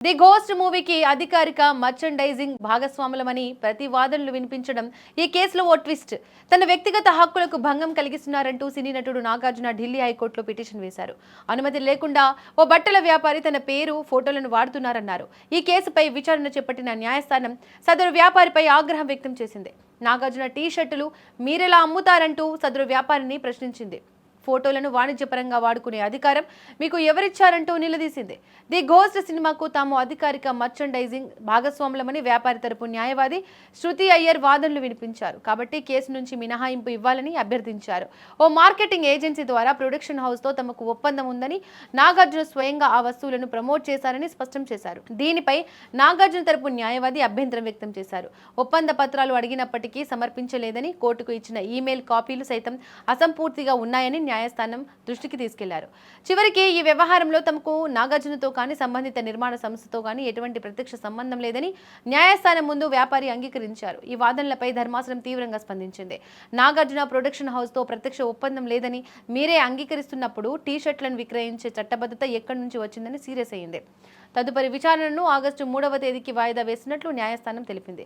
The ghost మూవీకి అధికారిక merchandising భాగస్వాములమని ప్రతివాదనలు వినిపించడం ఈ కేసులో ఓ ట్విస్ట్. తన వ్యక్తిగత హక్కులకు భంగం కలిగిస్తున్నారంటూ సినీ నటుడు నాగార్జున ఢిల్లీ హైకోర్టులో పిటిషన్ వేశారు. అనుమతి లేకుండా ఓ బట్టల వ్యాపారి తన పేరు, ఫోటోలను వాడుతున్నారన్నారు. ఈ కేసుపై విచారణ చేపట్టిన న్యాయస్థానం సదరు వ్యాపారిపై ఆగ్రహం వ్యక్తం చేసింది. నాగార్జున టీ షర్టులు మీరెలా అమ్ముతారంటూ సదరు వ్యాపారిని ప్రశ్నించింది. ఫోటోలను వాణిజ్యపరంగా వాడుకునే అధికారం మీకు ఎవరిచ్చారంటూ నిలదీసింది. ది ఘోస్ట్ సినిమాకు తాము అధికారిక మర్చండైజింగ్ భాగస్వాములమని వ్యాపారి తరపు న్యాయవాది శృతి అయ్యర్ వాదనలు వినిపించారు. కాబట్టి కేసు నుంచి మినహాయింపు ఇవ్వాలని అభ్యర్థించారు. ఓ మార్కెటింగ్ ఏజెన్సీ ద్వారా ప్రొడక్షన్ హౌస్తో తమకు ఒప్పందం ఉందని, నాగార్జున స్వయంగా ఆ వస్తువులను ప్రమోట్ చేశారని స్పష్టం చేశారు. దీనిపై నాగార్జున తరపు న్యాయవాది అభ్యంతరం వ్యక్తం చేశారు. ఒప్పంద పత్రాలు అడిగినప్పటికీ సమర్పించలేదని, కోర్టుకు ఇచ్చిన ఈమెయిల్ కాపీలు సైతం అసంపూర్తిగా ఉన్నాయని న్యాయస్థానం దృష్టికి తీసుకెళ్లారు. చివరికి ఈ వ్యవహారంలో తమకు నాగార్జునతో కానీ, సంబంధిత నిర్మాణ సంస్థతో కానీ ఎటువంటి ప్రత్యక్ష సంబంధం లేదని న్యాయస్థానం ముందు వ్యాపారి అంగీకరించారు. ఈ వాదనలపై ధర్మాసనం తీవ్రంగా స్పందించింది. నాగార్జున ప్రొడక్షన్ హౌస్ తో ప్రత్యక్ష ఒప్పందం లేదని మీరే అంగీకరిస్తున్నప్పుడు టీ షర్ట్లను విక్రయించే చట్టబద్ధత ఎక్కడి నుంచి వచ్చిందని సీరియస్ అయింది. తదుపరి విచారణను ఆగస్టు 3వ తేదీకి వాయిదా వేసినట్లు న్యాయస్థానం తెలిపింది.